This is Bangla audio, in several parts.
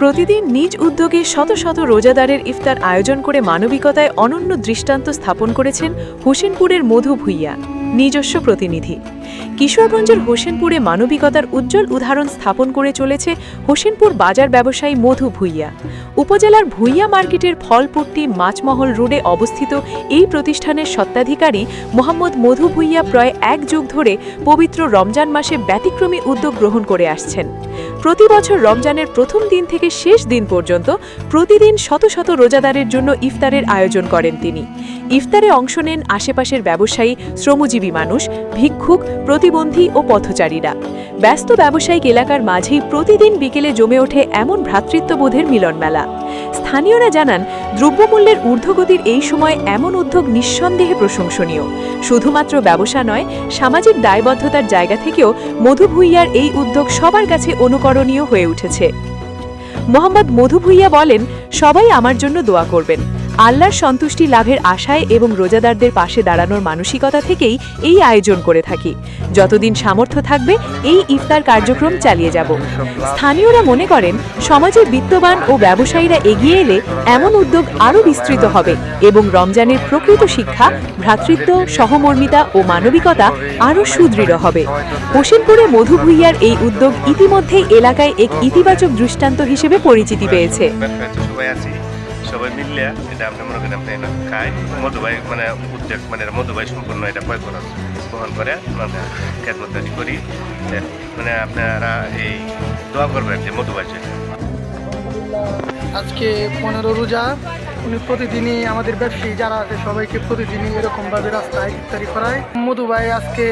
প্রতিদিন নিজ উদ্যোগে শত শত রোজাদারের ইফতার আয়োজন করে মানবিকতায় অনন্য দৃষ্টান্ত স্থাপন করেছেন হোসেনপুরের মধু ভূঁইয়া, নিজস্ব প্রতিনিধি। কিশোরগঞ্জের হোসেনপুরে মানবিকতার উজ্জ্বল উদাহরণ স্থাপন করে চলেছে হোসেনপুর বাজার ব্যবসায়ী মধু ভূঁইয়া। উপজেলার ভূঁইয়া মার্কেটের ফলপট্টি মাছমহল রোডে অবস্থিত এই প্রতিষ্ঠানের স্বত্বাধিকারী মোহাম্মদ মধু ভূঁইয়া প্রায় এক যুগ ধরে পবিত্র রমজান মাসে ব্যতিক্রমী উদ্যোগ গ্রহণ করে আসছেন। প্রতি বছর রমজানের প্রথম দিন থেকে শেষ দিন পর্যন্ত প্রতিদিন শত শত রোজাদারের জন্য ইফতারের আয়োজন করেন তিনি। ইফতারে অংশ নেন আশেপাশের ব্যবসায়ী, শ্রমজীবী মানুষ, ভিক্ষুক, প্রতিবন্ধী ও পথচারীরা। ব্যস্ত ব্যবসায়িক এলাকার মাঝেই প্রতিদিন বিকেলে জমে ওঠে এমন ভ্রাতৃত্ববোধের মিলনমেলা। স্থানীয়রা জানান, দ্রব্যমূল্যের ঊর্ধ্বগতির এই সময় এমন উদ্যোগ নিঃসন্দেহে প্রশংসনীয়। শুধুমাত্র ব্যবসা নয়, সামাজিক দায়বদ্ধতার জায়গা থেকেও মধু ভূঁইয়ার এই উদ্যোগ সবার কাছে অনুকরণীয় হয়ে উঠেছে। মোহাম্মদ মধু ভূঁইয়া বলেন, সবাই আমার জন্য দোয়া করবেন। আল্লাহর সন্তুষ্টি লাভের আশায় এবং রোজাদারদের পাশে দাঁড়ানোর মানসিকতা থেকেই এই আয়োজন করে থাকি। যতদিন সামর্থ্য থাকবে এই ইফতার কার্যক্রম চালিয়ে যাব। স্থানীয়রা মনে করেন, সমাজে বিত্তবান ও ব্যবসায়ীরা এগিয়ে এলে এমন উদ্যোগ আরও বিস্তৃত হবে এবং রমজানের প্রকৃত শিক্ষা, ভ্রাতৃত্ব, সহমর্মিতা ও মানবিকতা আরও সুদৃঢ় হবে। হোসেনপুরে মধু ভূঁইয়ার এই উদ্যোগ ইতিমধ্যেই এলাকায় এক ইতিবাচক দৃষ্টান্ত হিসেবে পরিচিতি পেয়েছে। সবাই মিললে এটা আপনি মনে করেন আপনি খাই মধুবাই মানে উদ্যোগ মানে মধুবাই সম্পূর্ণ এটা বহন করে মানে খেদমত করি, মানে আপনারা এই দোয়া করবেন যে মধুবাই। আজকে 15 রোজা, উনি প্রতিদিনই আমাদের ব্যবসায়ী যারা আছে সবাইকে প্রতিদিনই এরকমভাবে রাস্তায় ইফতারি করায়। মধুবাই আজকে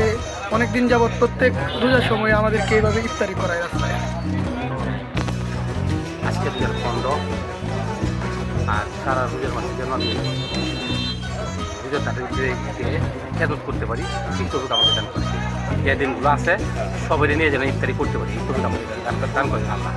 অনেকদিন যাবৎ প্রত্যেক রোজার সময় আমাদেরকে এইভাবে ইফতারি করায় রাস্তায়। আজকে 15 আর সারা রোজার মাসে যেন আমি রোজার তাদেরকে খেদমত করতে পারি, এই তৌফিক আমাকে দান করেছে। যে দিনগুলো আছে সবাই নিয়ে যেন ইফতারি করতে পারি, এই তৌফিক আমাকে দান করেন আল্লাহ।